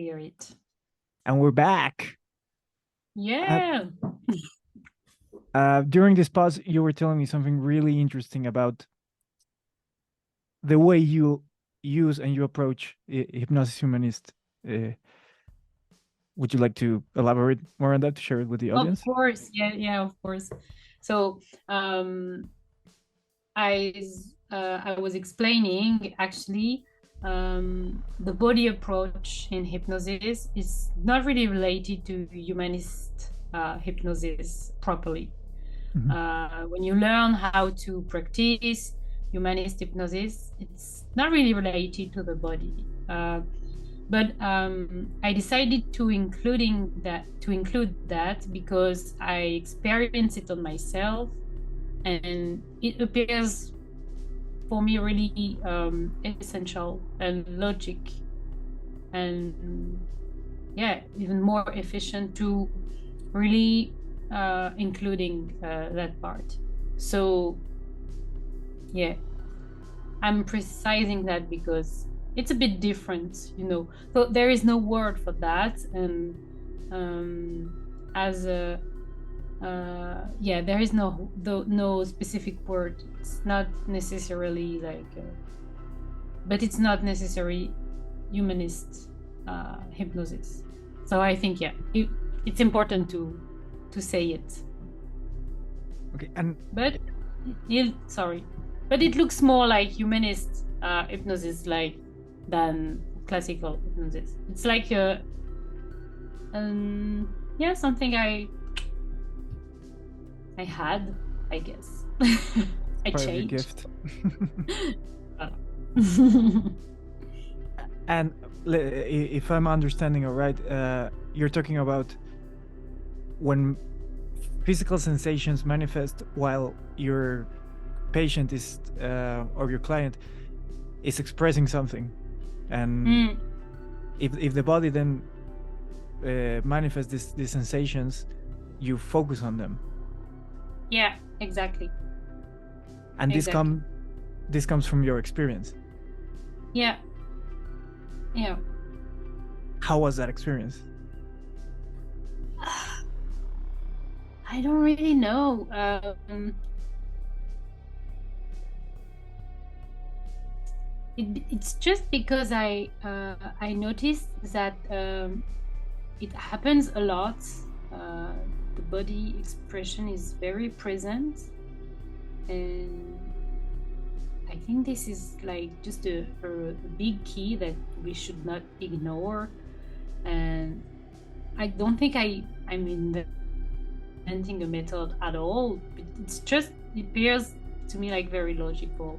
hear it. And we're back. Yeah. During this pause, you were telling me something really interesting about the way you use and you approach hypnosis humanist. Would you like to elaborate more on that to share it with the Of audience? course. Yeah, of course. So I was explaining actually the body approach in hypnosis is not really related to humanist hypnosis properly. When you learn how to practice humanist hypnosis, it's not really related to the body. But I decided to include that because I experienced it on myself, and it appears for me really essential and logic, and yeah, even more efficient to really including that part. So yeah, I'm precising that because it's a bit different, So there is no word for that, and as a yeah, there is no specific word. It's not necessarily like, but it's not necessary humanist hypnosis. So I think it's important to say it. Okay, and But sorry, but it looks more like humanist hypnosis, like than classical hypnosis. It's like yeah, something I had, I guess. I part of your changed. gift. And if I'm understanding it right, you're talking about when physical sensations manifest while your patient is or your client is expressing something, and if the body then manifests these sensations, you focus on them. Yeah, exactly. And Exactly. this comes from your experience. Yeah. How was that experience? I don't really know. It's just because I noticed that it happens a lot. The body expression is very present, and I think this is like just a big key that we should not ignore. And I don't think I'm inventing a method at all. It's just, it appears to me like very logical.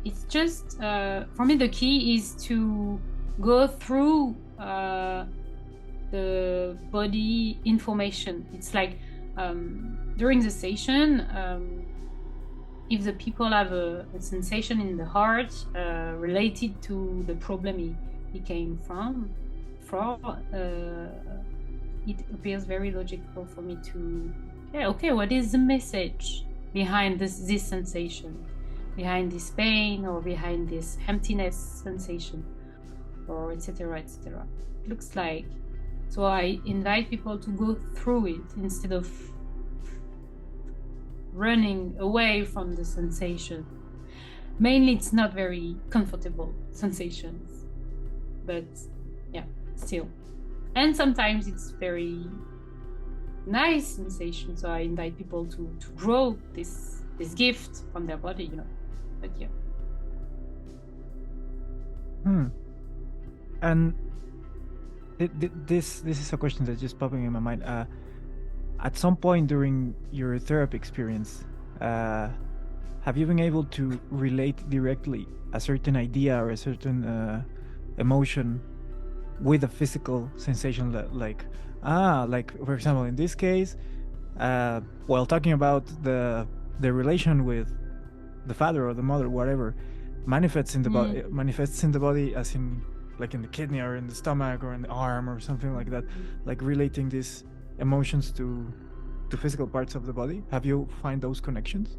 It's just for me the key is to go through the body information. It's like during the session, if the people have a sensation in the heart related to the problem he came from, it appears very logical for me to, okay, what is the message behind this sensation, behind this pain, or behind this emptiness sensation, or etc. etc. It looks like, so I invite people to go through it instead of running away from the sensation. Mainly it's not very comfortable sensations, but yeah, still. And sometimes it's very nice sensation, so I invite people to grow this gift from their body, but yeah. And this is a question that's just popping in my mind. At some point during your therapy experience, have you been able to relate directly a certain idea or a certain emotion with a physical sensation, like for example in this case, while talking about the relation with the father or the mother, whatever, manifests in the body, as in like in the kidney or in the stomach or in the arm or something like that, like relating these emotions to physical parts of the body. Have you find those connections,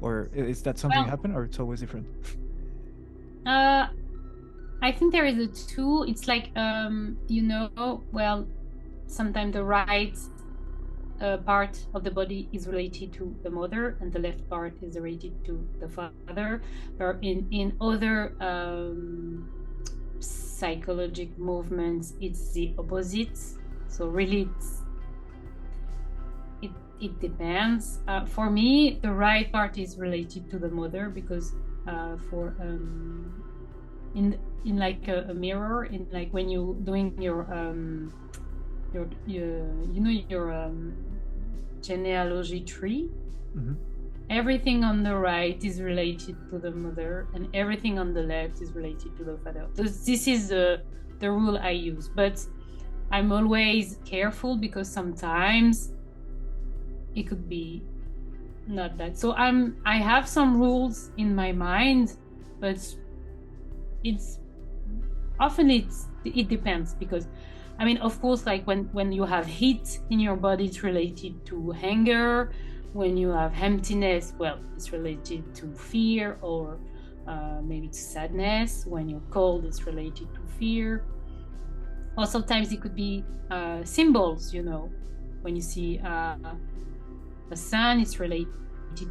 or is that something Well, happen, or it's always different? I think there is a two. It's like, well, sometimes the right part of the body is related to the mother and the left part is related to the father. But in other psychological movements, it's the opposite. So really, it depends. For me, the right part is related to the mother because for in like a mirror, in like when you doing your genealogy tree, everything on the right is related to the mother and everything on the left is related to the father. So this is the rule I use, but I'm always careful because sometimes it could be not that. So I have some rules in my mind, but it's often it depends because I mean, of course, like when you have heat in your body, it's related to anger. When you have emptiness, well, it's related to fear or maybe to sadness. When you're cold, it's related to fear. Or sometimes it could be symbols, when you see a sun, it's related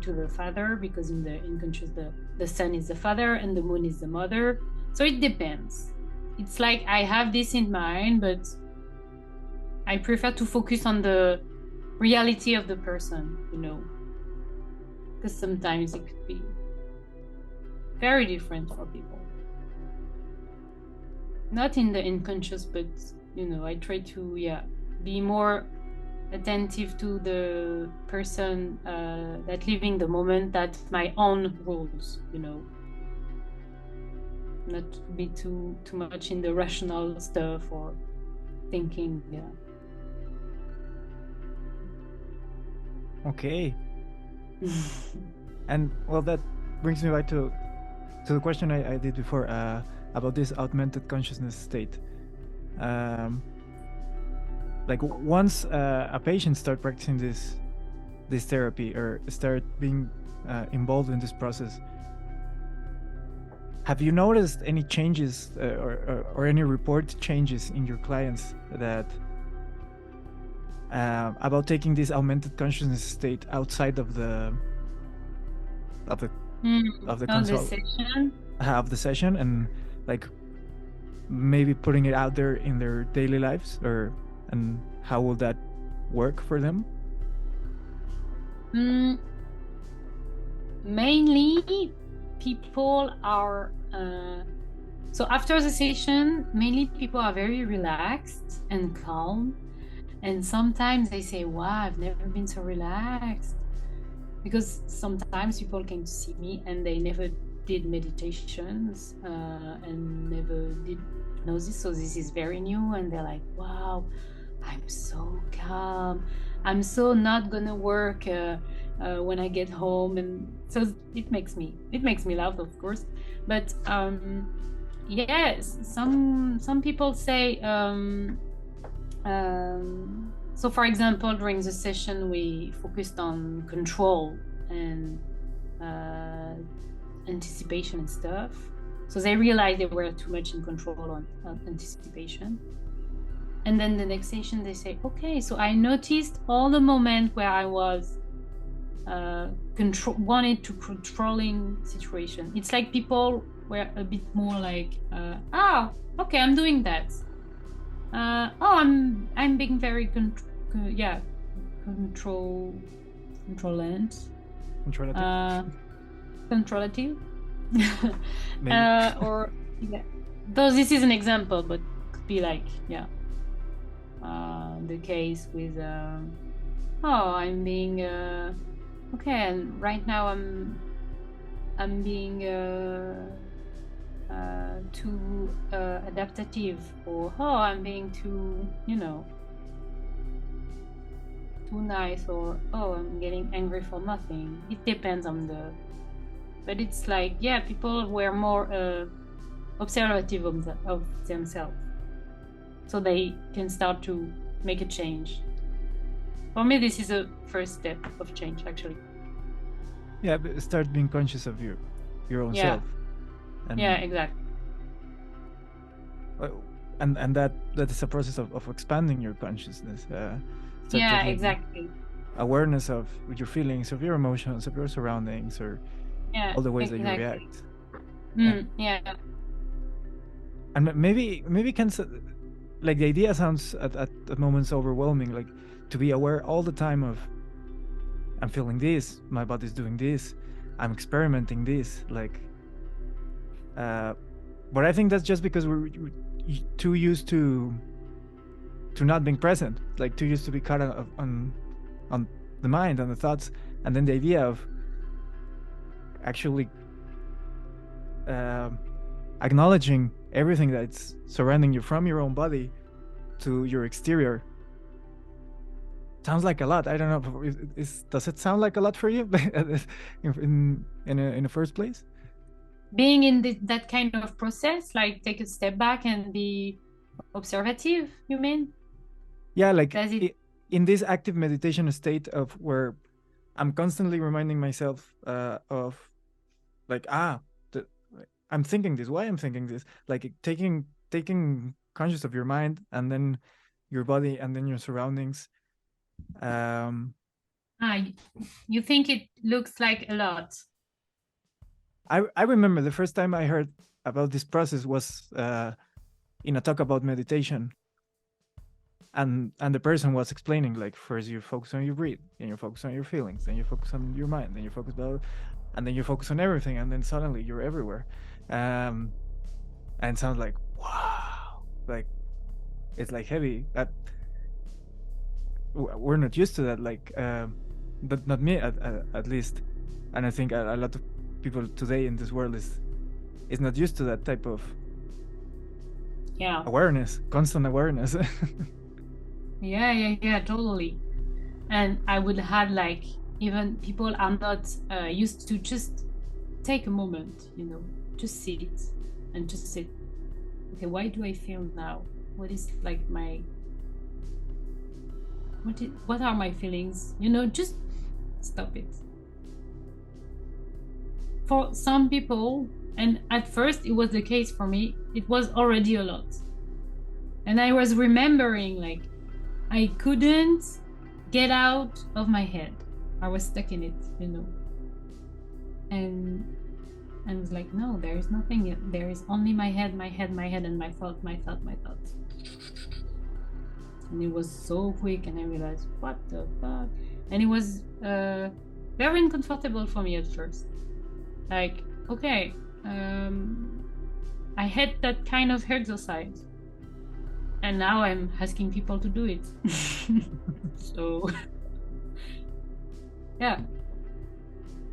to the father because in the unconscious, the sun is the father and the moon is the mother. So it depends. It's like I have this in mind, but I prefer to focus on the reality of the person, because sometimes it could be very different for people. Not in the unconscious, but I try to be more attentive to the person that living the moment, that my own rules, not to be too much in the rational stuff or thinking. Okay. And well, that brings me back to the question I did before about this augmented consciousness state. Like once a patient start practicing this therapy or start being involved in this process, have you noticed any changes or any report changes in your clients that about taking this augmented consciousness state outside of the session and like maybe putting it out there in their daily lives, and how will that work for them? Mainly people are so after the session, mainly people are very relaxed and calm, and sometimes they say, wow, I've never been so relaxed, because sometimes people came to see me and they never did meditations and never did hypnosis, so this is very new, and they're like, wow, I'm so calm, I'm so not gonna work when I get home. And so it makes me laugh, of course, but yes, some people say so for example, during the session we focused on control and anticipation and stuff, so they realized they were too much in control on anticipation. And then the next session they say, okay, so I noticed all the moment where I was wanted to controlling situation. It's like people were a bit more like, okay, I'm doing that. I'm being very controllative. Or though this is an example, but could be like the case with I'm being okay, and right now I'm being too adaptative, or I'm being too too nice, or I'm getting angry for nothing. It depends on but it's like people were more observative of themselves, so they can start to make a change. For me, this is a first step of change, actually. Yeah, but start being conscious of your own self. And Yeah, exactly. uh, and that is a process of expanding your consciousness. Start Yeah, getting exactly. awareness of your feelings, of your emotions, of your surroundings, or Yeah, all the ways that you exactly. react. Yeah. And maybe like the idea sounds at moments overwhelming, like to be aware all the time of I'm feeling this, my body's doing this, I'm experimenting this, like but I think that's just because we're too used to not being present, like too used to be caught on the mind, on the thoughts, and then the idea of actually uh, acknowledging everything that's surrounding you, from your own body to your exterior, sounds like a lot. I don't know. Does it sound like a lot for you in the first place? Being in that kind of process, like take a step back and be observative, you mean? Yeah, like Does it? in this active meditation state of where I'm constantly reminding myself of like the, I'm thinking this. Why I'm thinking this? Like taking conscious of your mind and then your body and then your surroundings. Um, Ah, you think it looks like a lot? I remember the first time I heard about this process was in a talk about meditation, and the person was explaining like first you focus on your breath, then you focus on your feelings, then you focus on your mind, then you focus about, and then you focus on everything, and then suddenly you're everywhere. And it sounds like wow, like it's like heavy. We're not used to that, like but not me at least, and I think a lot of people today in this world is not used to that type of Yeah. awareness, constant awareness. Yeah, totally. And I would add, like, even people are not used to just take a moment, just sit and just sit. Okay, why do I feel now? What is like what are my feelings? Just stop it. For some people, and at first it was the case for me, it was already a lot. And I was remembering, like, I couldn't get out of my head. I was stuck in it. And I was like, no, there is nothing. There is only my head, and my thought. And it was so quick, and I realized, what the fuck? And it was very uncomfortable for me at first. Like, okay, I had that kind of exercise, and now I'm asking people to do it. So, yeah,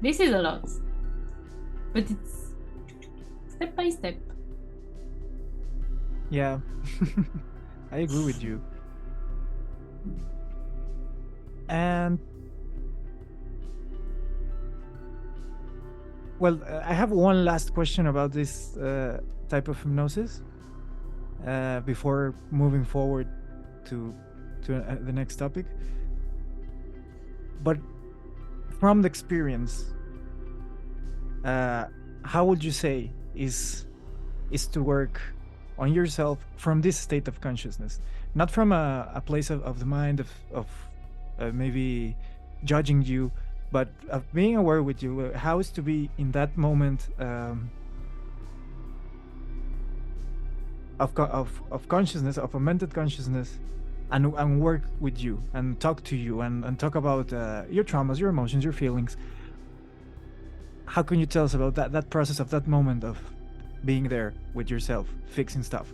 this is a lot, but it's step by step. Yeah, I agree with you. And well, I have one last question about this type of hypnosis before moving forward to the next topic. But from the experience, how would you say is to work on yourself from this state of consciousness, not from a place of the mind of maybe judging you, but of being aware with you? How is to be in that moment of consciousness, of augmented consciousness, and work with you and talk to you and talk about your traumas, your emotions, your feelings? How can you tell us about that process of that moment of being there with yourself, fixing stuff?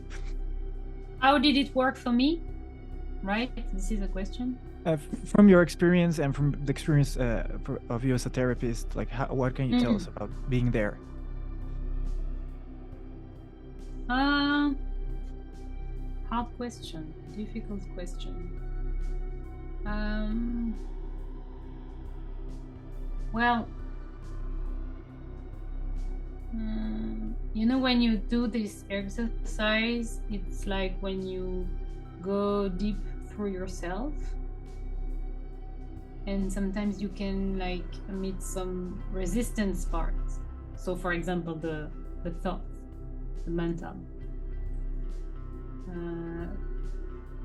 How did it work for me? Right? This is a question. From your experience and from the experience of you as a therapist, like what can you tell us about being there? Hard question, difficult question. Well, when you do this exercise, it's like when you go deep through yourself, and sometimes you can like meet some resistance parts. So for example, the thoughts, the mental.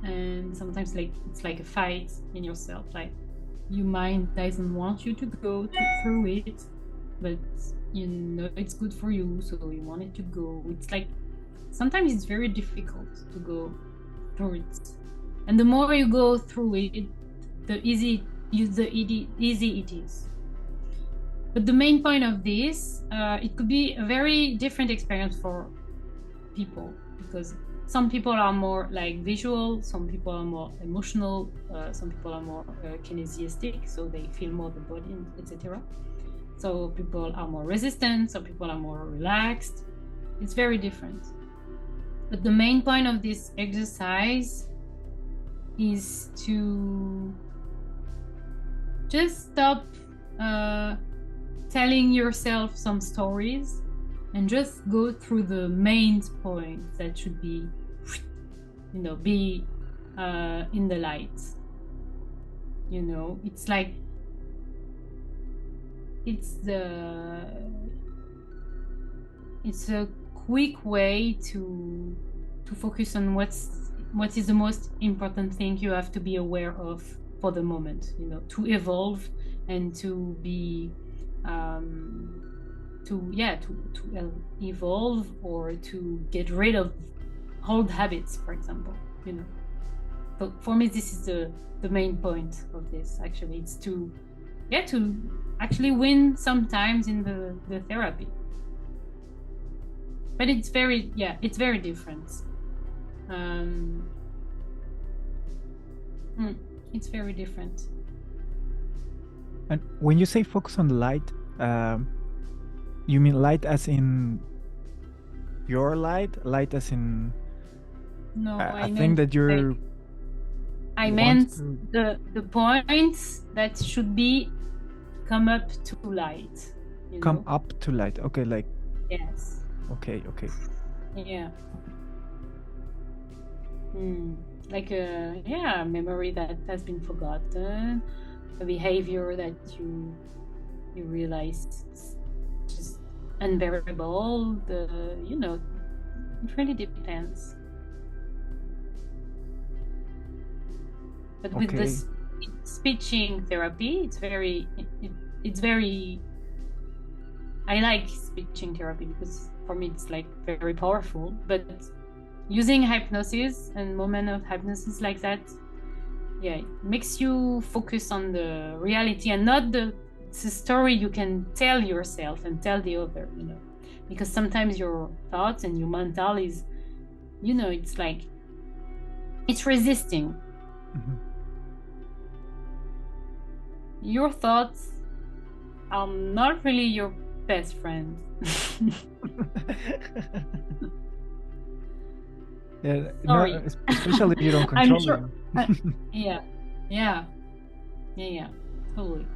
And sometimes it's like a fight in yourself, like your mind doesn't want you to go through it, but you know it's good for you, so you want it to go. It's like sometimes it's very difficult to go through it, and the more you go through it, the easy it is. But the main point of this, it could be a very different experience for people, because some people are more like visual, some people are more emotional, some people are more kinesiistic, so they feel more the body, etc. So people are more resistant, some people are more relaxed. It's very different. But the main point of this exercise is to just stop telling yourself some stories and just go through the main points that should be, you know, be in the light. You know, it's like it's a quick way to focus on what is the most important thing you have to be aware of for the moment, you know, to evolve and to be to evolve, or to get rid of old habits, for example, you know. So for me, this is the main point of this. Actually, it's to actually win sometimes in the therapy. But it's very different. It's very different. And when you say focus on the light, you mean light as in your light as in no, I think that you're like, I meant the points that should be come up to light, you come know? up to light. Okay, like yes. Okay. Yeah. Like a memory that has been forgotten, a behavior that you realize is just unbearable. It really depends. But with this speeching therapy, it's very I like speeching therapy because for me it's like very powerful. But using hypnosis and moment of hypnosis like that, it makes you focus on the reality and not the story you can tell yourself and tell the other, you know, because sometimes your thoughts and your mental is, you know, it's like it's resisting. Your thoughts are not really your best friend. Yeah, sorry. No, especially if you don't control them. Yeah, totally.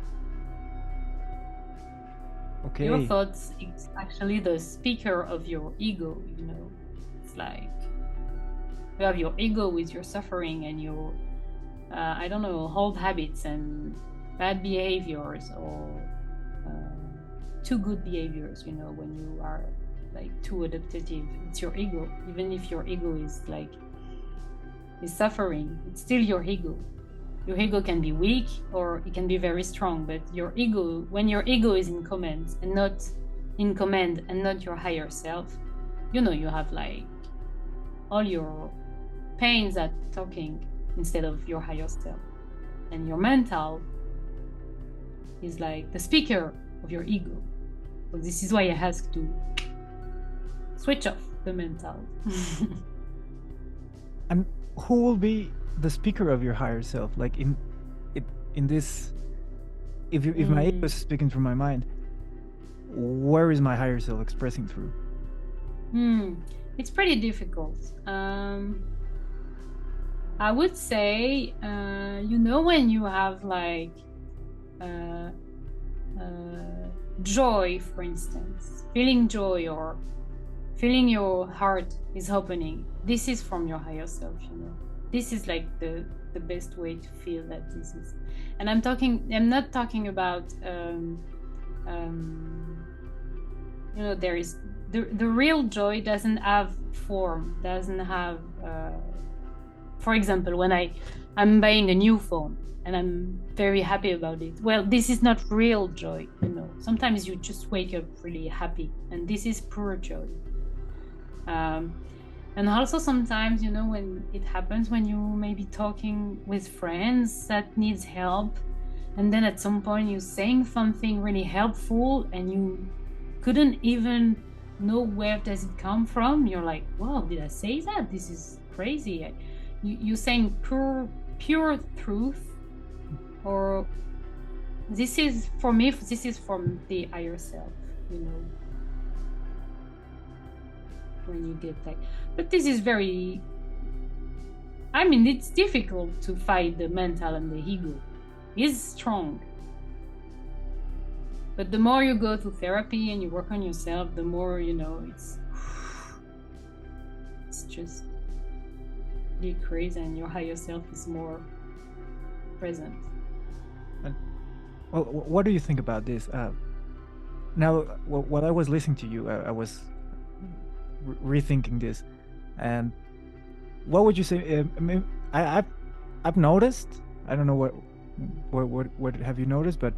Okay. Your thoughts is actually the speaker of your ego, you know. It's like you have your ego with your suffering and your I don't know, old habits and bad behaviors, or too good behaviors, you know, when you are like too adaptive. It's your ego. Even if your ego is suffering, it's still your ego. Your ego can be weak or it can be very strong, but your ego, when your ego is in command and not your higher self, you know, you have like all your pains at talking instead of your higher self. And your mental is like the speaker of your ego. So this is why I ask to switch off the mental. And who will be the speaker of your higher self? Like in this, if my ego is speaking through my mind, where is my higher self expressing through? It's pretty difficult. I would say, you know, when you have like joy, for instance, feeling joy or feeling your heart is opening, this is from your higher self, you know. This is like the best way to feel that this is. And I'm not talking about you know, there is the real joy doesn't have form, doesn't have for example, when I'm buying a new phone and I'm very happy about it, well, this is not real joy, you know. Sometimes you just wake up really happy, and this is pure joy. And also sometimes, you know, when it happens when you may be talking with friends that needs help, and then at some point you're saying something really helpful and you couldn't even know where does it come from. You're like, wow, did I say that? This is crazy. You're saying pure truth, or this is, for me, this is from the higher self, you know, when you get that. But this is very, I mean, it's difficult to fight the mental and the ego. It's strong. But the more you go to therapy and you work on yourself, the more, you know, it's just decrease, and your higher self is more present. And, well, what do you think about this? Now, while I was listening to you, I was rethinking this, and what would you say? I've noticed. I don't know what have you noticed, but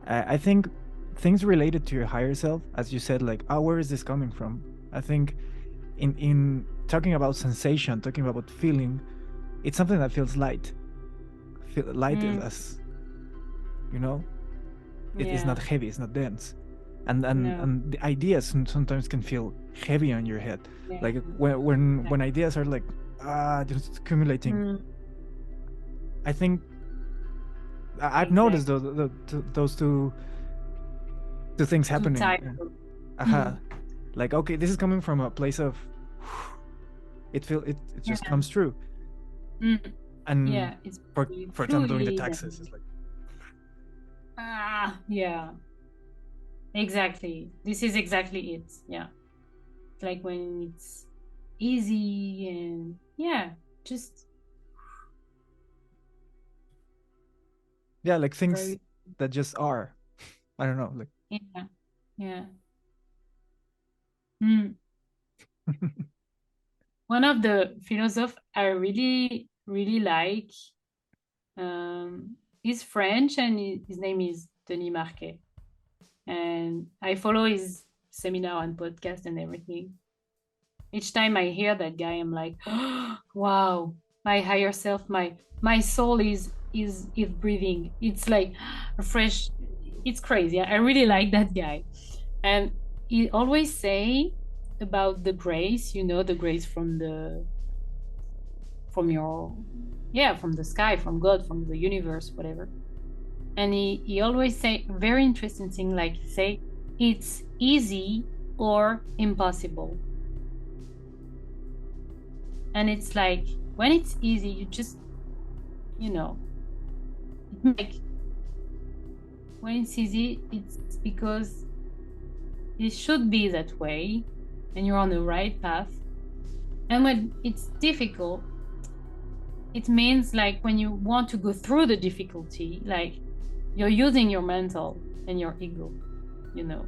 I think things related to your higher self, as you said, like, oh, where is this coming from? I think in talking about sensation, talking about feeling, it's something that feels light. Light as, you know, it's not heavy, it's not dense, and the ideas sometimes can feel heavy on your head, like when ideas are like just accumulating. I think I've noticed those two things happening. Like, okay, this is coming from a place of it just comes true. And it's for example, doing the taxes, it's like exactly, this is exactly it. It's like when it's easy and just like things that just are. I don't know, like one of the philosophers I really like, he's French, and his name is Denis Marquet, and I follow his seminar and podcast and everything. Each time I hear that guy, I'm like, oh, wow, my higher self, my soul is breathing. It's like a fresh, it's crazy. I really like that guy. And he always say about the grace, you know, the grace from the sky, from God, from the universe, whatever. And he always say very interesting thing, like say it's easy or impossible. And it's like when it's easy, you just, you know, like when it's easy, it's because it should be that way and you're on the right path. And when it's difficult, it means like when you want to go through the difficulty, like you're using your mental and your ego, you know.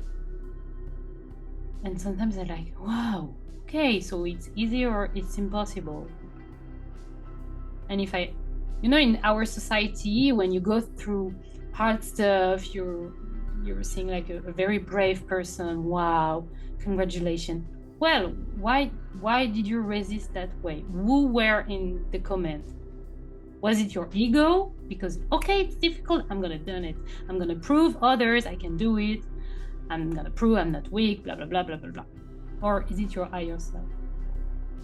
And sometimes I'm like, wow, okay, so it's easy or it's impossible. And if I, you know, in our society, when you go through hard stuff, you're seeing like a very brave person. Wow, congratulations. Well, why did you resist that way? Who were in the comment? Was it your ego? Because, okay, it's difficult, I'm gonna do it. I'm gonna prove others I can do it. I'm gonna prove I'm not weak, blah, blah, blah, blah, blah, blah. Or is it your higher self?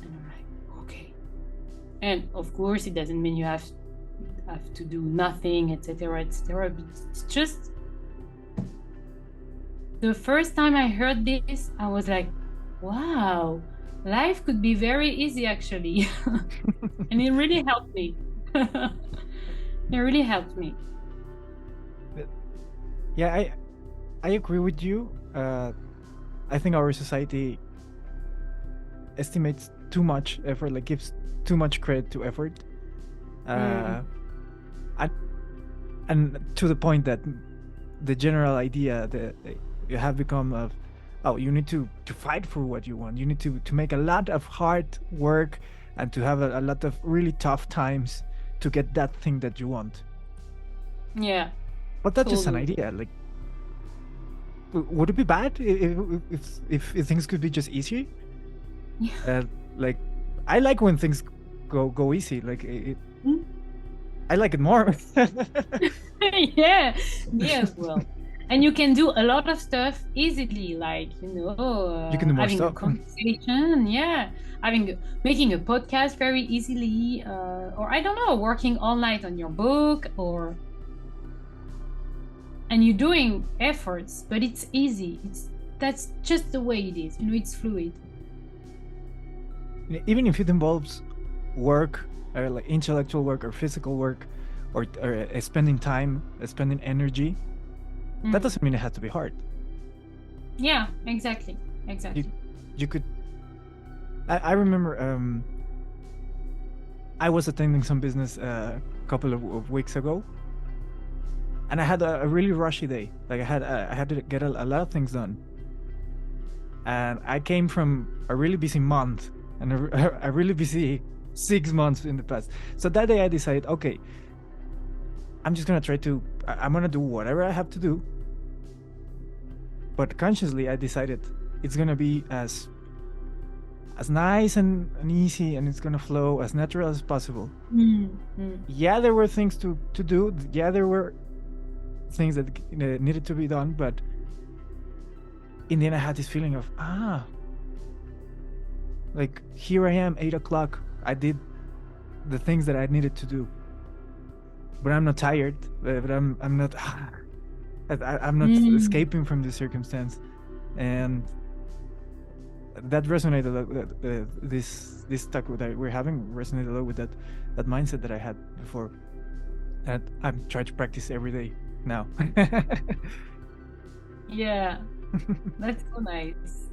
And I'm like, okay. And of course, it doesn't mean you have to do nothing, etc., etc. But it's just, the first time I heard this, I was like, wow, life could be very easy, actually. And it really helped me. It really helped me. Yeah, I agree with you. I think our society estimates too much effort, like gives too much credit to effort. And to the point that the general idea that you have become of, oh, you need to fight for what you want. You need to make a lot of hard work and to have a lot of really tough times to get that thing that you want. Yeah, But that's just an totally. idea. Like, would it be bad if things could be just easy? Yeah. Like, I like when things go easy. Like, I like it more. Yeah, me as well. And you can do a lot of stuff easily, like, You can do more having a stuff. conversation, yeah, making a podcast very easily, or I don't know, working all night on your book, and you're doing efforts, but it's easy. That's just the way it is. It's fluid. Even if it involves work, or like intellectual work or physical work, or spending time, spending energy, that doesn't mean it has to be hard. Yeah, exactly. You could. I remember I was attending some business a couple of weeks ago, and I had a really rushy day. Like I had to get a lot of things done, and I came from a really busy month and a really busy 6 months in the past. So that day I decided, okay, I'm just gonna try to. I'm gonna do whatever I have to do, but consciously I decided it's gonna be as nice and easy, and it's gonna flow as natural as possible. Yeah, there were things to do. Yeah, there were things that needed to be done, but in the end I had this feeling of like, here I am, 8 o'clock. I did the things that I needed to do, but I'm not tired. But I'm not. I'm not escaping from the circumstance, and that resonated a lot. This talk that we're having resonated a lot with that mindset that I had before, and I'm trying to practice every day now. Yeah, that's so nice.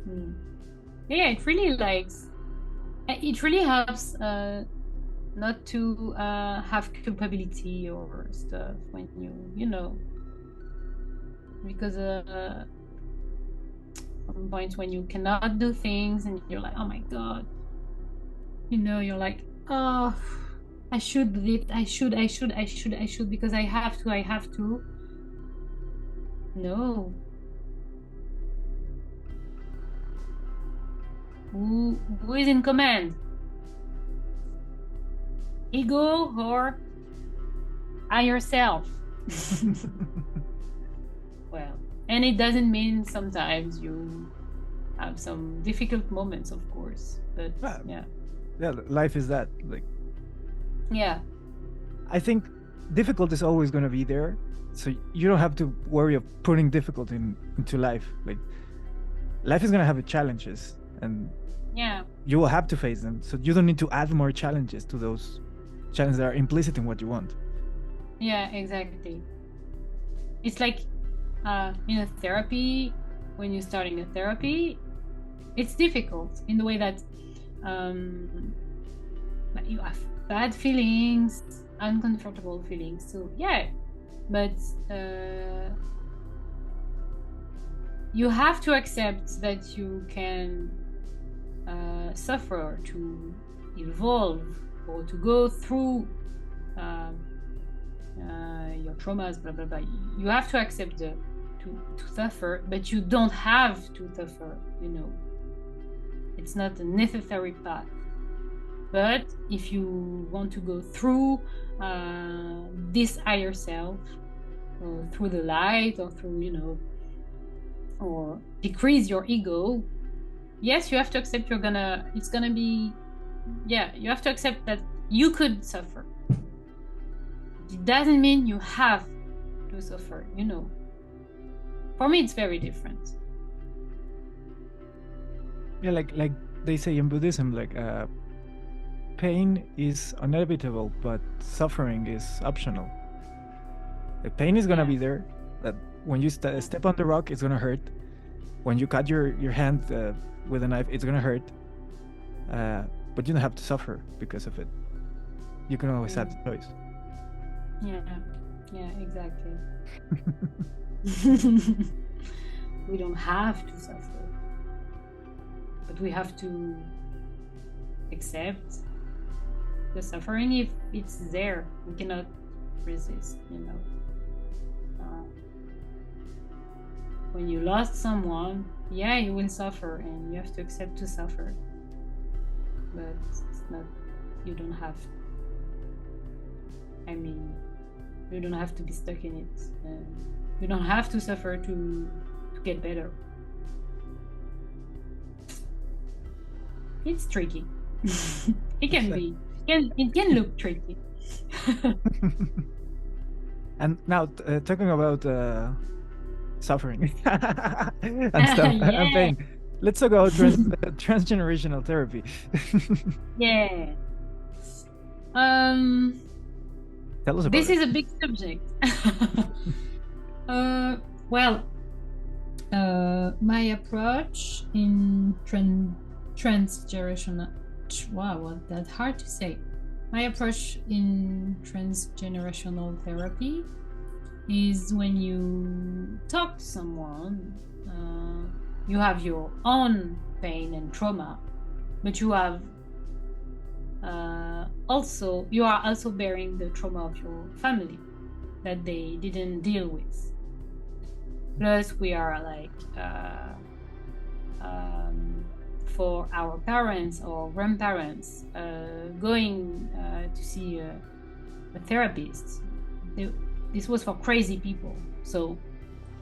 Yeah, it really helps not to have culpability or stuff when because some points when you cannot do things and you're like, oh my god, you're like, oh, I should do it, I should because I have to. No. Who is in command? Ego or higher self? Well, and it doesn't mean sometimes you have some difficult moments, of course, but yeah, life is that. Like, yeah, I think difficult is always going to be there, so you don't have to worry of putting difficulty into life. Like, life is going to have challenges, and yeah, you will have to face them, so you don't need to add more challenges to those challenges that are implicit in what you want. Yeah, exactly. It's like in a therapy, when you're starting a therapy, it's difficult in the way that you have bad feelings, uncomfortable feelings. So yeah, but you have to accept that you can suffer, to evolve, or to go through your traumas, blah blah blah. You have to accept to suffer, but you don't have to suffer. It's not a necessary path. But if you want to go through this higher self, or through the light, or through or decrease your ego, yes, you have to accept it's gonna be, you have to accept that you could suffer. It doesn't mean you have to suffer, For me, it's very different. Yeah, like they say in Buddhism, like pain is inevitable, but suffering is optional. The pain is gonna be there. That when you step on the rock, it's gonna hurt. When you cut your hand with a knife, it's gonna hurt. But you don't have to suffer because of it. You can always have the choice. Yeah, exactly. We don't have to suffer. but we have to accept the suffering if it's there. We cannot resist, you know. When you lost someone, yeah, you will suffer, and you have to accept to suffer. But it's not, you don't have, I mean, you don't have to be stuck in it. You don't have to suffer to get better. It's tricky. It can be. It can look tricky. And now, talking about suffering and stuff, Yeah. and pain, let's talk about transgenerational therapy. Yeah. Tell us about this it. is a big subject. Well, my approach in transgenerational, wow, that's hard to say. My approach in transgenerational therapy is when you talk to someone, you have your own pain and trauma, but you have you are also bearing the trauma of your family that they didn't deal with. Plus, we are like for our parents or grandparents going to see a therapist. This was for crazy people. So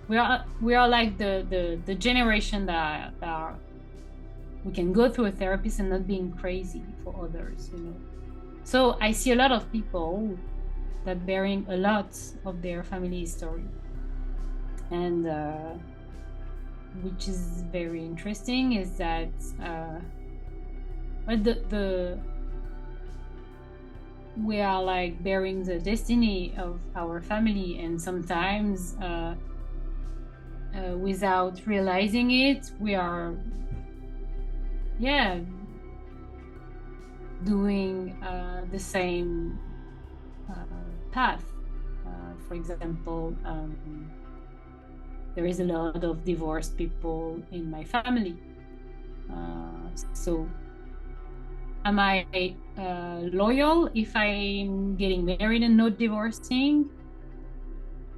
we are like the generation that are, we can go through a therapist and not being crazy for others, you know. So I see a lot of people that bearing a lot of their family history, and which is very interesting is that we are like bearing the destiny of our family, and sometimes without realizing it, we are doing the same path. For example, there is a lot of divorced people in my family. So am I loyal if I'm getting married and not divorcing?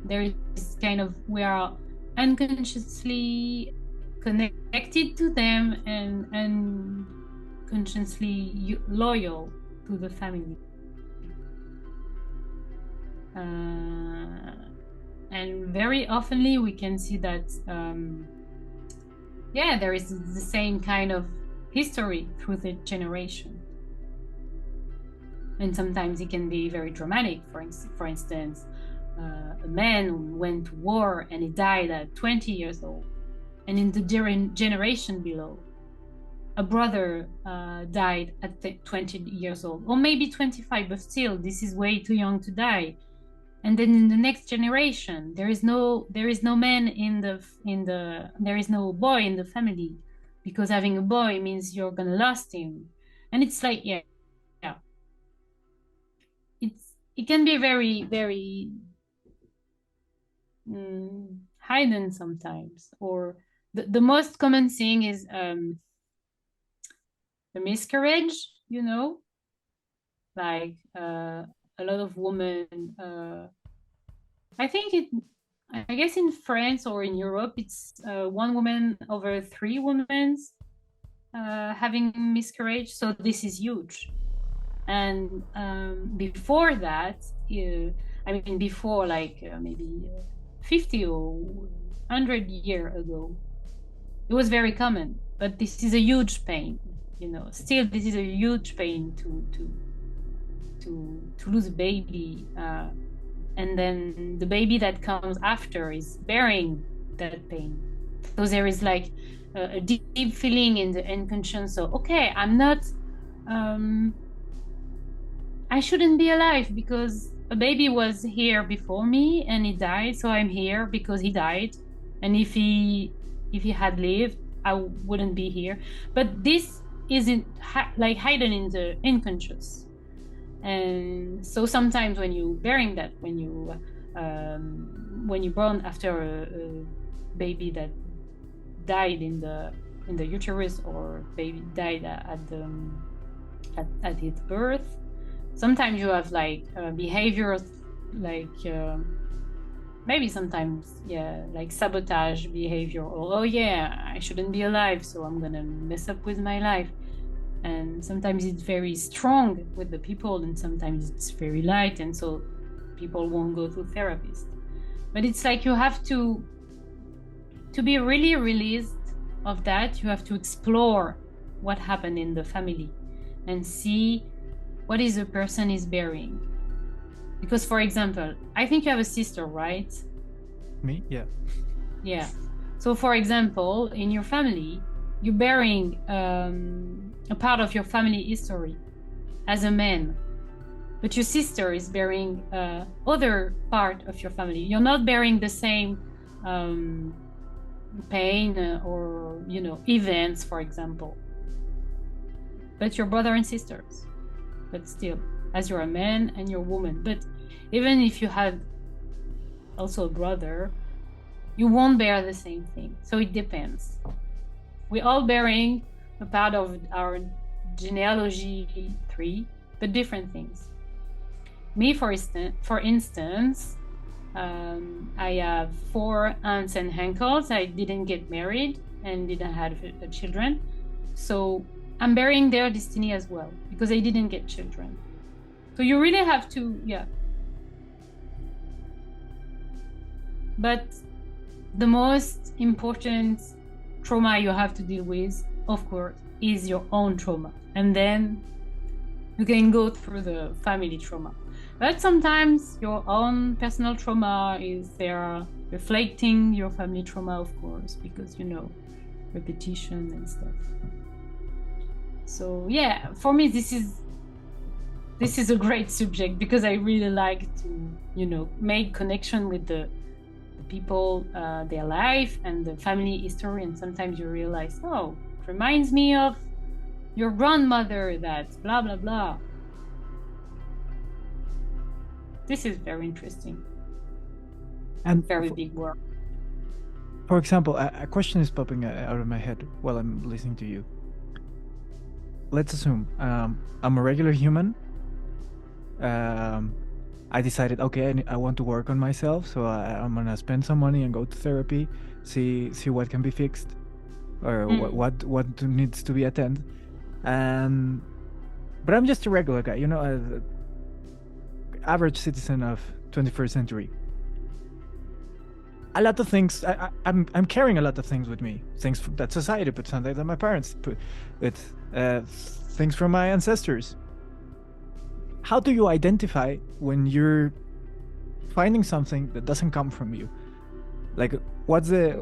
There is kind of, we are unconsciously connected to them and consciously loyal to the family. And very oftenly we can see that there is the same kind of history through the generation, and sometimes it can be very dramatic. For instance, a man went to war and he died at 20 years old, and in the generation below, a brother died at 20 years old, or maybe 25, but still this is way too young to die. And then in the next generation, there is no man there is no boy in the family, because having a boy means you're gonna lose him. And it's like, it can be very, very hidden sometimes. Or the most common thing is the miscarriage, you know, like a lot of women, I guess in France or in Europe, it's one woman over 3 women having miscarriage. So this is huge. And before that, before like maybe 50 or 100 years ago, it was very common. But this is a huge pain, you know. Still, this is a huge pain to lose a baby, and then the baby that comes after is bearing that pain. So there is like a deep feeling in the unconscious. So okay, I'm not, I shouldn't be alive because a baby was here before me and he died, so I'm here because he died. And if he had lived, I wouldn't be here. But this isn't like hidden in the unconscious. And so sometimes when you bearing that, when you born after a baby that died in the in the uterus, or baby died at its birth. Sometimes you have like behaviors like maybe sometimes, yeah, like sabotage behavior, or oh yeah, I shouldn't be alive, so I'm gonna mess up with my life. And sometimes it's very strong with the people, and sometimes it's very light, and so people won't go to therapists. But it's like you have to be really released of that. You have to explore what happened in the family and see what is the person is bearing. Because, for example, I think you have a sister, right? Me? Yeah. Yeah. So, for example, in your family, you're bearing a part of your family history as a man, but your sister is bearing other part of your family. You're not bearing the same pain or, you know, events, for example, but you're brother and sisters. But still, as you're a man and you're a woman. But even if you had also a brother, you won't bear the same thing. So it depends. We're all bearing a part of our genealogy tree, but different things. Me, for instance, I have 4 aunts and uncles. I didn't get married and didn't have children. So I'm bearing their destiny as well, because I didn't get children. So you really have to, yeah. But the most important trauma you have to deal with, of course, is your own trauma. And then you can go through the family trauma. But sometimes your own personal trauma is there reflecting your family trauma, of course, because, you know, repetition and stuff. So yeah, for me, this is a great subject, because I really like to, you know, make connection with the people, their life and the family history. And sometimes you realize, oh, it reminds me of your grandmother, that blah, blah, blah. This is very interesting. And very big work. For example, a question is popping out of my head while I'm listening to you. Let's assume I'm a regular human. I decided, okay, I want to work on myself, so I'm gonna spend some money and go to therapy, see what can be fixed, or what needs to be attended. But I'm just a regular guy, you know, an average citizen of 21st century. A lot of things, I'm carrying a lot of things with me, things that society put, something that my parents put, things from my ancestors. How do you identify when you're finding something that doesn't come from you? Like, what's the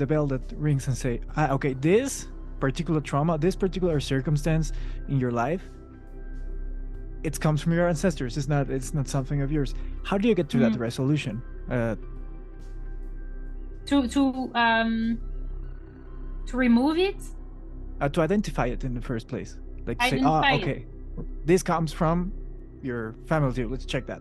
bell that rings and say, okay, this particular trauma, this particular circumstance in your life, it comes from your ancestors. It's not something of yours. How do you get to that resolution? To remove it? To identify it in the first place. Like, say, okay, this comes from your family too. Let's check that.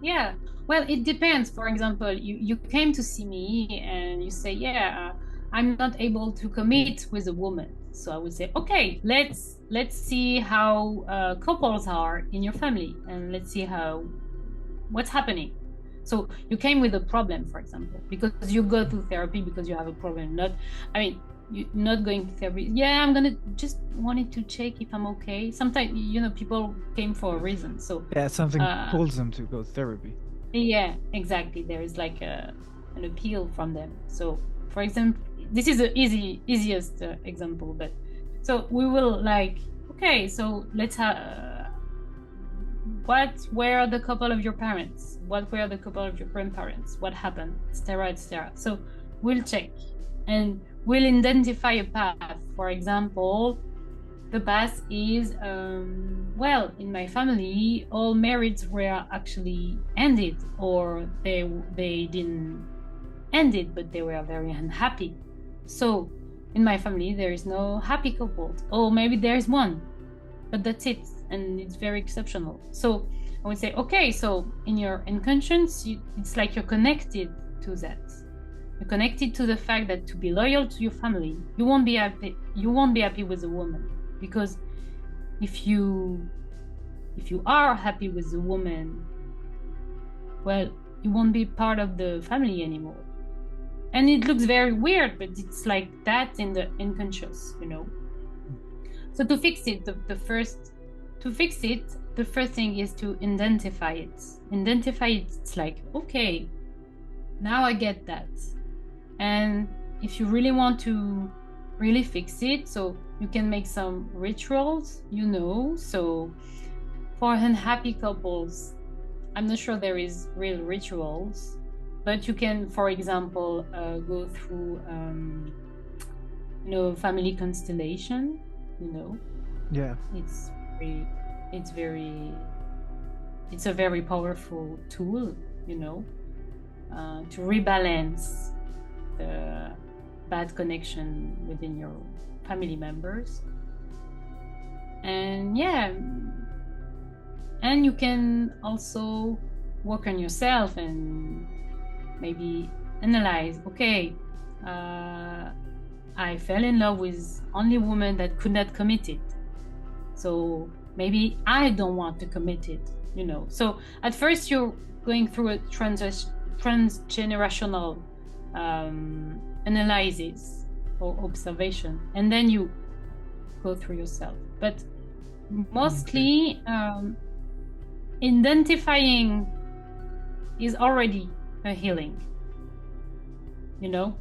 Yeah, well, it depends. For example, you came to see me and you say, yeah, I'm not able to commit with a woman. So I would say, okay, let's see how couples are in your family, and let's see what's happening. So you came with a problem, for example, because you go to therapy because you have a problem. You're not going to therapy. Yeah, I'm gonna just wanted to check if I'm okay. Sometimes, you know, people came for a reason. So yeah, something pulls them to go to therapy. Yeah, exactly. There is like an appeal from them. So, for example, this is the easiest example. But so we will like, okay, so let's have. What were the couple of your parents? What were the couple of your grandparents? What happened? Etc., etc. So we'll check, and we'll identify a path. For example, the path is, well, in my family, all marriages were actually ended, or they didn't end it, but they were very unhappy. So in my family, there is no happy couple. Or maybe there's one, but that's it. And it's very exceptional. So I would say, okay, so in your unconscious, it's like you're connected to that. You're connected to the fact that to be loyal to your family, you won't be happy with a woman, because if you are happy with a woman, well, you won't be part of the family anymore. And it looks very weird, but it's like that in the unconscious, you know. So to fix it, the first thing is to identify it. Identify it. It's like, okay, now I get that. And if you really want to really fix it, so you can make some rituals, you know. So for unhappy couples, I'm not sure there is real rituals, but you can, for example, go through, you know, family constellation, you know. Yeah. It's a very powerful tool, you know, to rebalance the bad connection within your family members. And yeah, and you can also work on yourself and maybe analyze, okay, I fell in love with only women that could not commit it. So maybe I don't want to commit it, you know. So at first you're going through a transgenerational analysis or observation, and then you go through yourself. But mostly identifying is already a healing, you know.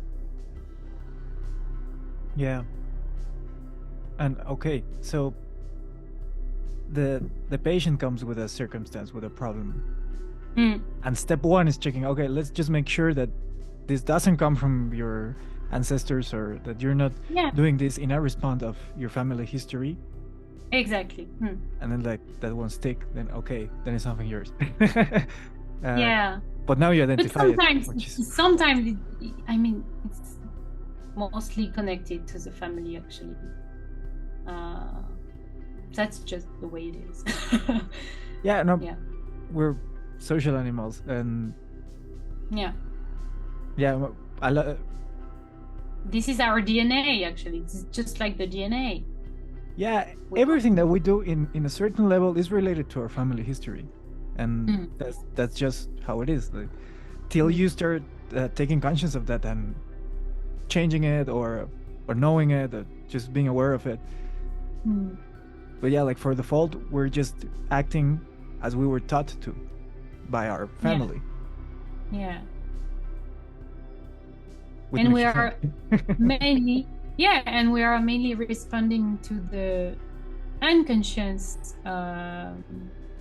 Yeah. And okay, so the patient comes with a circumstance, with a problem, and step one is checking, okay, let's just make sure that this doesn't come from your ancestors, or that you're not doing this in a response of your family history. Exactly. And then like that one stick, then okay, then it's something yours. Yeah. But now you identify but sometimes it. I mean, it's mostly connected to the family, actually. That's just the way it is. Yeah, no. Yeah. We're social animals, and yeah. This is our DNA, actually. It's just like the DNA. Yeah, everything that we do in a certain level is related to our family history, and that's just how it is. Like, till you start taking conscious of that and changing it, or knowing it, or just being aware of it. But yeah, like for default, we're just acting as we were taught to by our family. Yeah. And we are mainly responding to the unconscious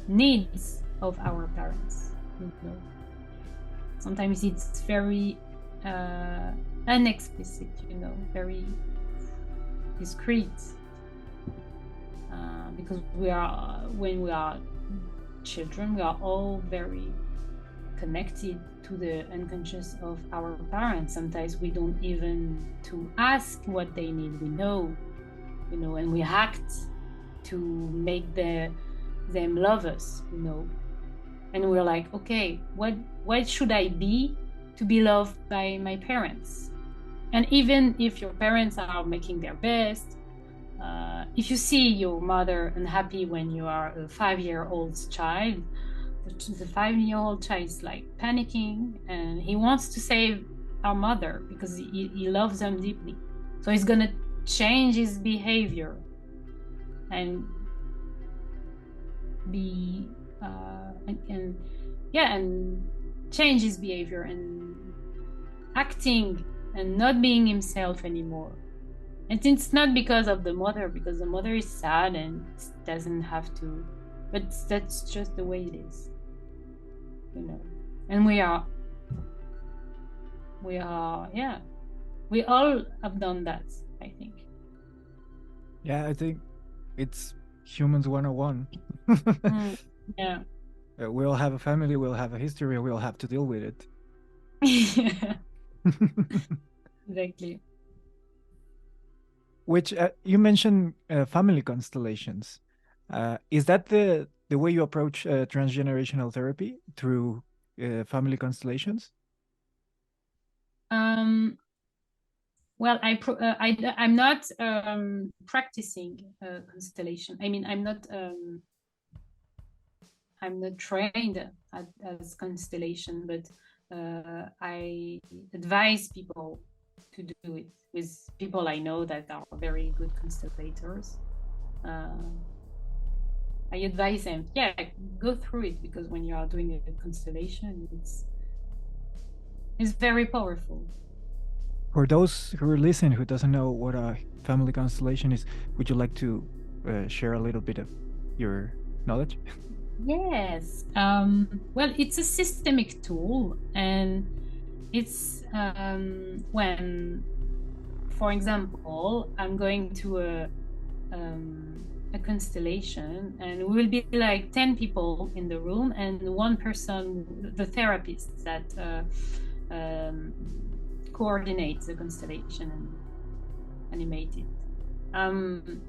needs of our parents. You know, sometimes it's very unexplicit, you know, very discreet, because when we are children, we are all very connected to the unconscious of our parents. Sometimes we don't even to ask what they need. We know, you know, and we act to make them love us, you know. And we're like, okay, what should I be to be loved by my parents? And even if your parents are making their best, if you see your mother unhappy when you are a 5-year-old child, the 5-year-old child is like panicking, and he wants to save our mother because he loves them deeply. So he's gonna change his behavior and be and change his behavior and acting and not being himself anymore. And it's not because of the mother, because the mother is sad and doesn't have to, but that's just the way it is, you know. And we all have done that, I think. Yeah, I think it's humans 101. Yeah. We all have a family, we'll have a history, we'll have to deal with it. Yeah. Exactly. Which you mentioned family constellations. Is that the way you approach transgenerational therapy, through family constellations? Well, I'm not practicing constellation. I mean, I'm not trained as constellation, but I advise people to do it with people I know that are very good constellators. I advise them, yeah, go through it, because when you are doing a constellation, it's very powerful. For those who are listening who doesn't know what a family constellation is, would you like to share a little bit of your knowledge? Yes. Well, it's a systemic tool, and it's when, for example, I'm going to a constellation, and we will be like 10 people in the room, and one person, the therapist that coordinates the constellation and animate it. And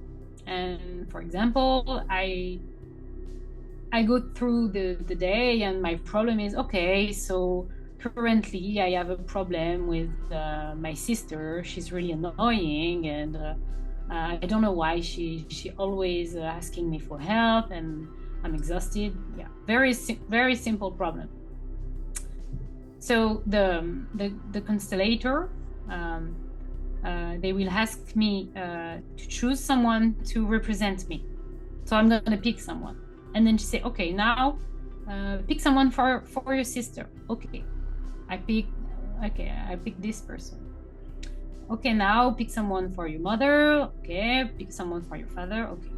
for example, I go through the day, and my problem is, okay, so currently I have a problem with my sister. She's really annoying, and I don't know why she always asking me for help, and I'm exhausted. Yeah, very simple problem. So the constellator, they will ask me to choose someone to represent me. So I'm gonna pick someone, and then she say, okay, now pick someone for your sister. Okay, I pick this person. Okay, now pick someone for your mother. Okay, pick someone for your father. Okay.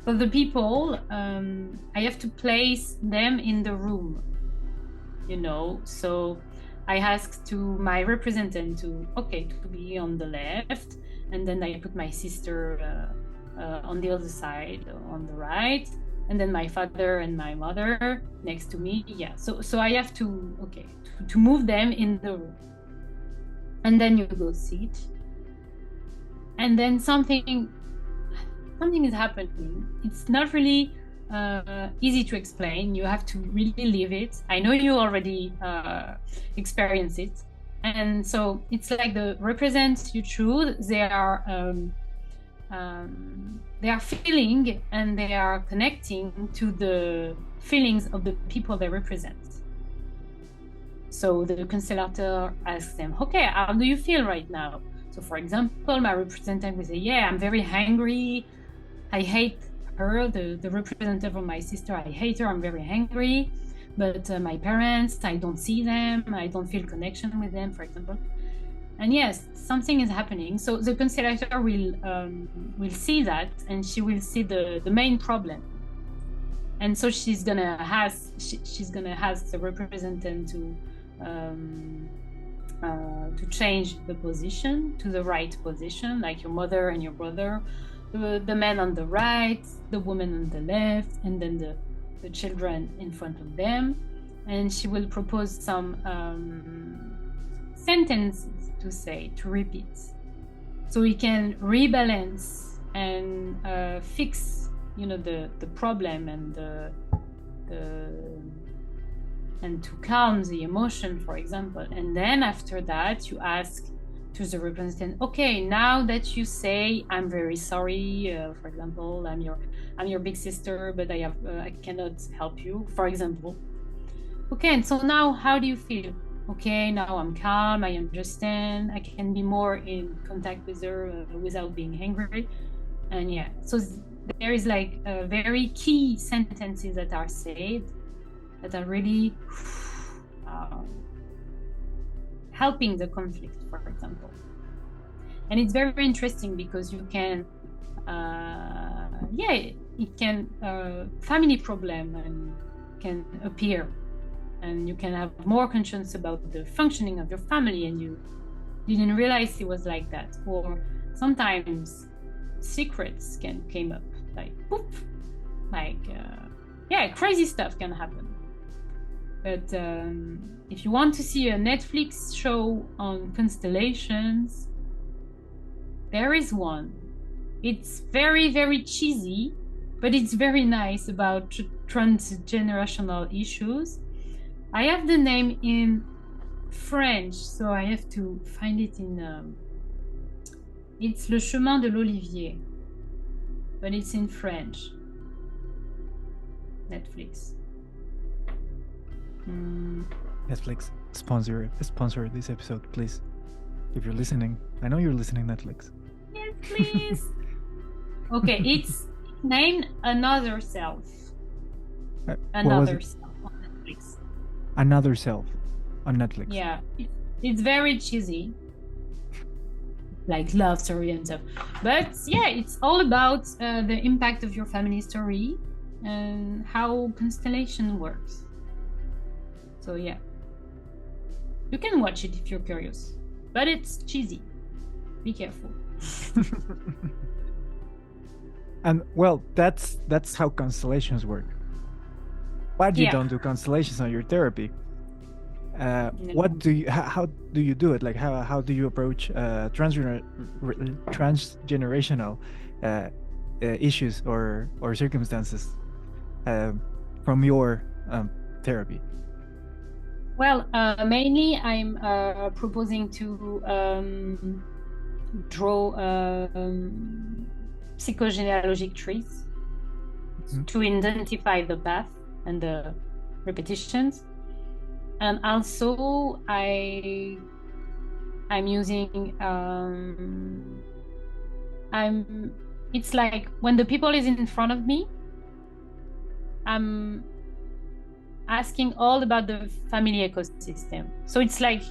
So the people, I have to place them in the room, you know. So I asked to my representative to be on the left, and then I put my sister on the other side, on the right, and then my father and my mother next to me. Yeah, so I have to to move them in the room, and then you go sit, and then something is happening. It's not really easy to explain. You have to really live it. I know you already experience it, and so it's like the represents you choose. They are feeling, and they are connecting to the feelings of the people they represent. So the constellator asks them, okay, how do you feel right now? So for example, my representative will say, yeah, I'm very angry. I hate her, the representative of my sister. I hate her, I'm very angry. But my parents, I don't see them. I don't feel connection with them, for example. And yes, something is happening. So the constellator will see that, and she will see the main problem. And so she's gonna ask the representative to change the position to the right position, like your mother and your brother, the man on the right, the woman on the left, and then the children in front of them. And she will propose some sentences to say, to repeat, so we can rebalance and fix, you know, the problem, and and to calm the emotion, for example. And then after that, you ask to the representative, okay, now that you say, I'm very sorry, for example, I'm your big sister, but I cannot help you, for example. Okay, and so now how do you feel? Okay, now I'm calm, I understand, I can be more in contact with her without being angry. And yeah, so there is like very key sentences that are said that are really helping the conflict, for example. And it's very interesting because you can, it can, family problem and can appear, and you can have more conscience about the functioning of your family, and you didn't realize it was like that. Or sometimes secrets came up, like poof, like crazy stuff can happen. But if you want to see a Netflix show on constellations, there is one. It's very, very cheesy, but it's very nice, about transgenerational issues. I have the name in French, so I have to find it in. It's Le Chemin de l'Olivier, but it's in French. Netflix. Netflix, sponsor this episode, please. If you're listening, I know you're listening, Netflix. Yes, please. Okay, it's named Another Self. Another Self on Netflix. Another Self on Netflix. Yeah, it's very cheesy, like love story and stuff. But yeah, it's all about the impact of your family story and how constellation works. So yeah, you can watch it if you're curious, but it's cheesy. Be careful. And well, that's how constellations work. But you don't do constellations on your therapy. No. What do you? How do you do it? Like how do you approach transgenerational issues or circumstances from your therapy? Well, mainly I'm proposing to draw psychogenealogic trees to identify the path and the repetitions. And also I'm using it's like when the people is in front of me, I'm asking all about the family ecosystem. So it's like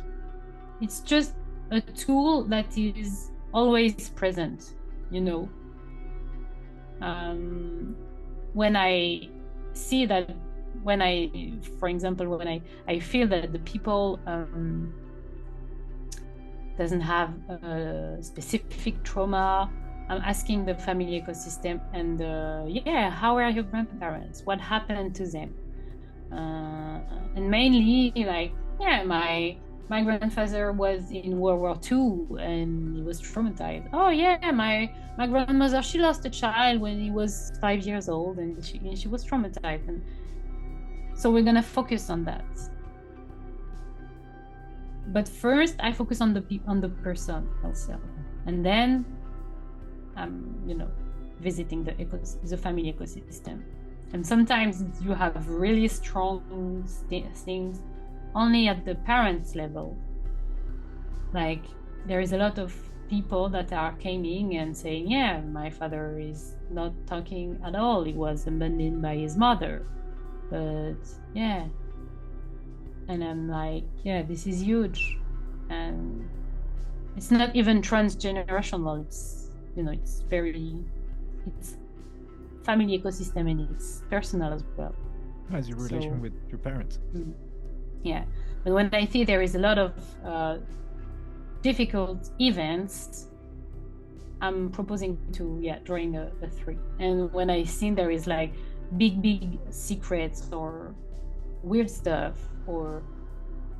it's just a tool that is always present, you know. When I see that, for example, when I feel that the people doesn't have a specific trauma, I'm asking the family ecosystem and how are your grandparents? What happened to them? And mainly like, my grandfather was in World War II and he was traumatized. Oh yeah, my grandmother, she lost a child when he was 5 years old and she was traumatized. And so we're gonna focus on that. But first, I focus on the person herself, and then I'm, visiting the family ecosystem. And sometimes you have really strong things only at the parents level. Like there is a lot of people that are coming and saying, yeah, my father is not talking at all. He was abandoned by his mother. But yeah. And I'm like, yeah, this is huge. And it's not even transgenerational. It's, it's family ecosystem and it's personal as well. As your relation with your parents. Yeah. But when I see there is a lot of difficult events, I'm proposing to, drawing a 3. And when I see there is like big secrets or weird stuff, or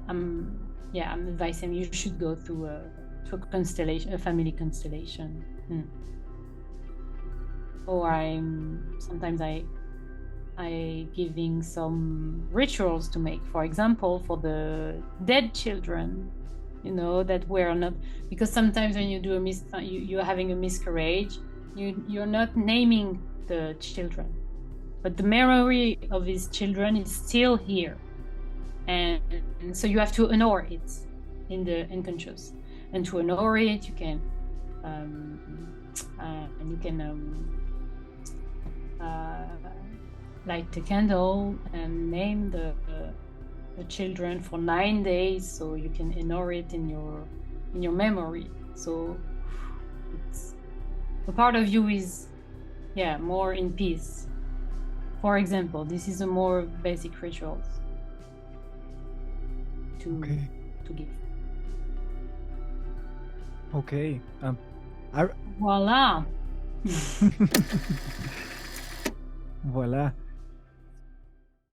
I'm advising you should go through to a constellation, a family constellation. Or sometimes I giving some rituals to make, for example, for the dead children, that were not, because sometimes when you do you're having a miscarriage, you're not naming the children, but the memory of these children is still here, and so you have to honor it in the unconscious, and to honor it you can light a candle and name the children for 9 days, so you can honor it in your memory. So it's a part of you is more in peace. For example, this is a more basic rituals to give. Okay. Voila. Voila.